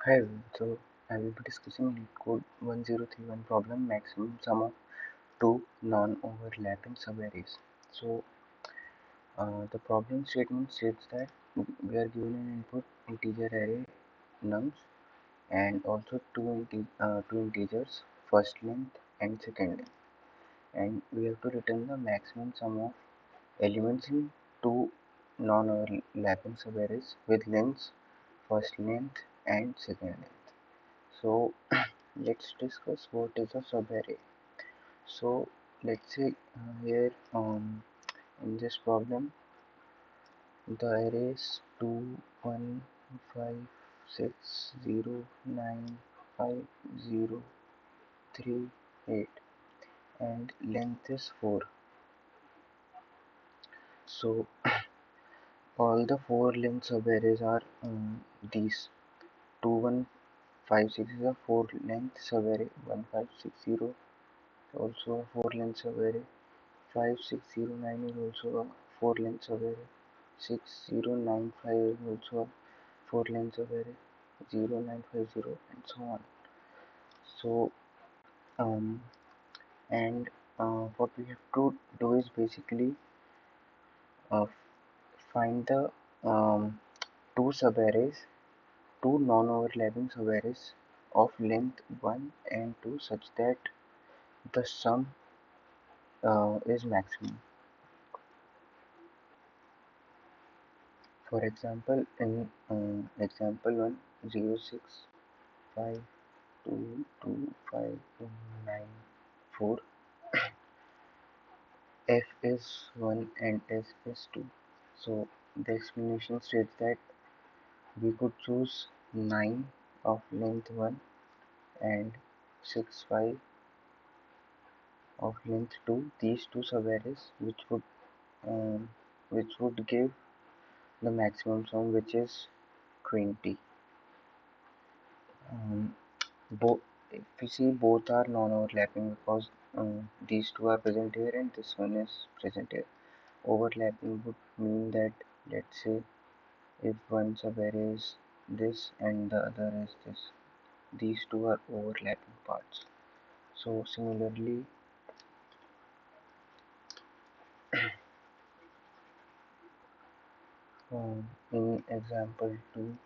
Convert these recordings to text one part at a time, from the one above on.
Hi, so I will be discussing Leetcode 1031 problem maximum sum of two non-overlapping subarrays. The problem statement states that we are given an input integer array nums and also two integers first length and second length, and we have to return the maximum sum of elements in two non-overlapping subarrays with lengths first length and second length. So let's discuss what is a subarray. So let's say here in this problem the arrays 2, 1, 5, 6, 0, 9, 5, 0, 3, 8 and length is 4. So all the four length subarrays are these 2, 1, 5, 6 is a 4 length subarray, 1, 5, 6, 0 also a 4 length subarray, 5609 is also a 4 length array. 6095 is also a 4 length array. 0950 and so on. So um, and what we have to do is basically uh, find the two subarrays, two non-overlapping subarrays of length 1 and 2 such that the sum is maximum. For example, in example 1, 0, 6, 5, 2, 2, 5, 9, 4, f is 1 and s is 2. So the explanation states that we could choose 9 of length 1 and 6, 5 of length 2, these two subarrays um, which would give the maximum sum, which is 20. Um, Both, if we see, both are non-overlapping because these two are present here and this one is present here. Overlapping would mean that, let's say, if one subarray is this and the other is this, these two are overlapping parts. So similarly, in example 2,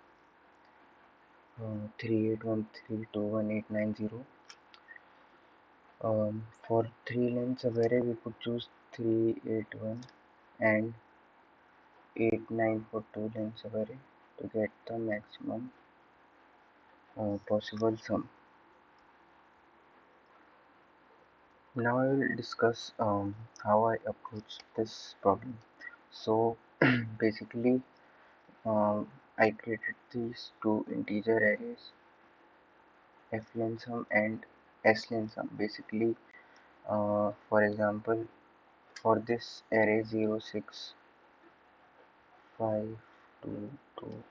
3813211890, for 3 lengths subarray we could choose 381 and 89 for 2 lengths array to get the maximum possible sum. Now I will discuss how I approach this problem. So basically, I created these two integer arrays, f len sum and s len sum. Basically, for example, for this array 0, 6, 5, 2, 2,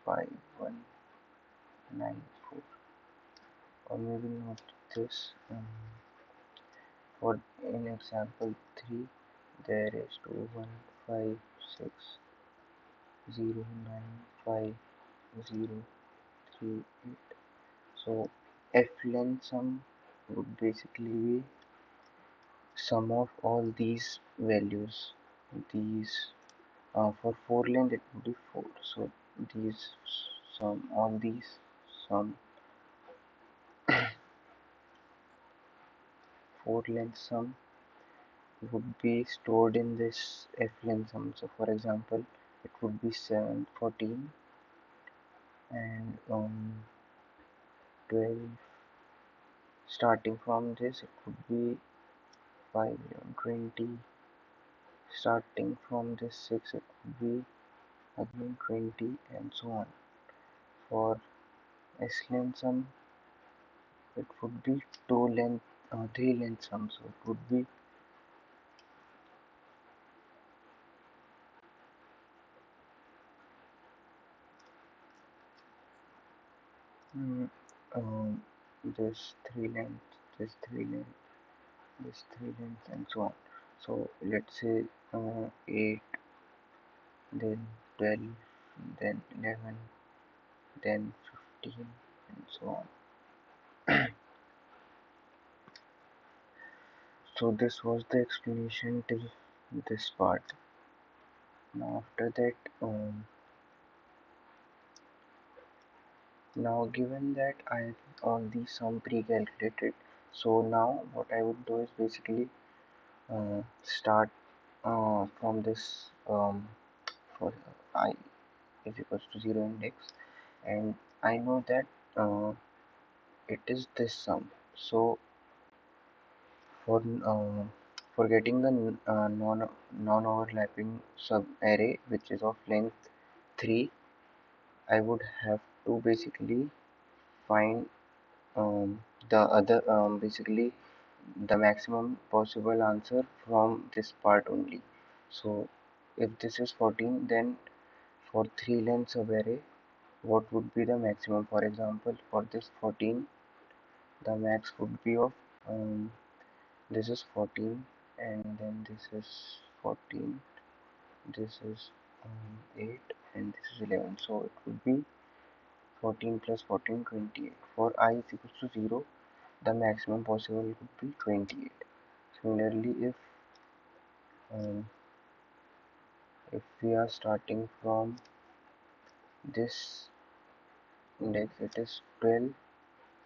5, 1, 9, 4, or maybe not this. For in example 3, there is 2, 1, 5, 6, 0, 9, 5, 0, 3, 8. So f len sum would basically be sum of all these values. These for 4 length it would be 4. So these sum all these sum 4 length sum would be stored in this f len sum. So for example, it would be 7, 14 and 12. Starting from this, it would be 5, 11, 20. Starting from this 6, it would be again 20 and so on. For S length sum, it would be 3 length sum. So it would be mm, this 3 length, this 3 length, this 3 length, and so on. So let's say 8, then 12, then 11, then 15, and so on. So this was the explanation till this part. Now after that, now given that I all these sum pre-calculated, so now what I would do is basically start from this for I is equals to 0 index, and I know that uh, it is this sum. So for uh, for getting the non-overlapping sub array which is of length 3, I would have to basically find the other basically the maximum possible answer from this part only. So if this is 14, then for 3 lengths of array, what would be the maximum? For example, for this 14, the max would be of this is 14, and then this is 14, this is 8, and this is 11. So it would be 14 plus 14, 28. For I is equal to 0, the maximum possible would be 28. Similarly, um, if we are starting from this index, it is 12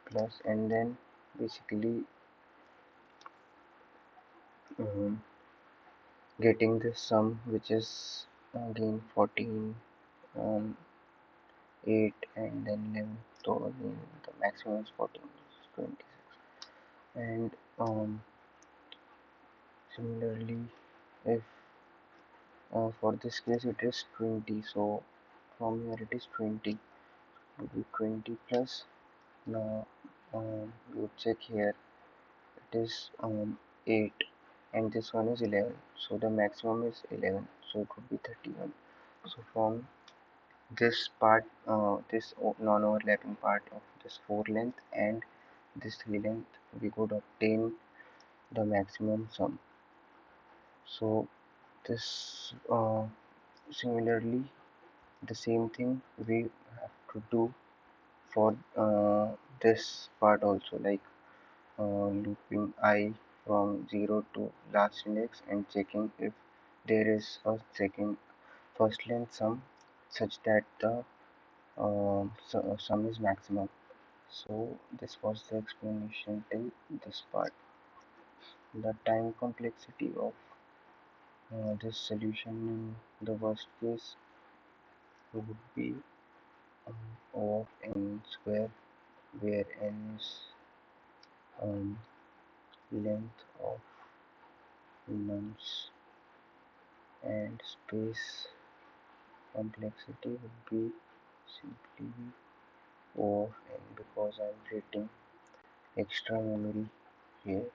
plus, and then basically um, getting this sum which is again 14, um, 8, and then 11. So again the maximum is 14, which is 26. And similarly, if for this case it is 20, so from here it is 20, it will be 20 plus. Now you check here, it is 8, and this one is 11, so the maximum is 11, so it would be 31. So from this part, this non-overlapping part of this 4 length and this 3 length, we could obtain the maximum sum. So this similarly, the same thing we have to do for this part also, like looping I from 0 to last index and checking if there is a second first length sum such that the sum is maximum. So this was the explanation till this part. The time complexity of this solution in the worst case would be O of n square, where n is um, length of nums, and space complexity would be simply O of n, because I'm creating extra memory here.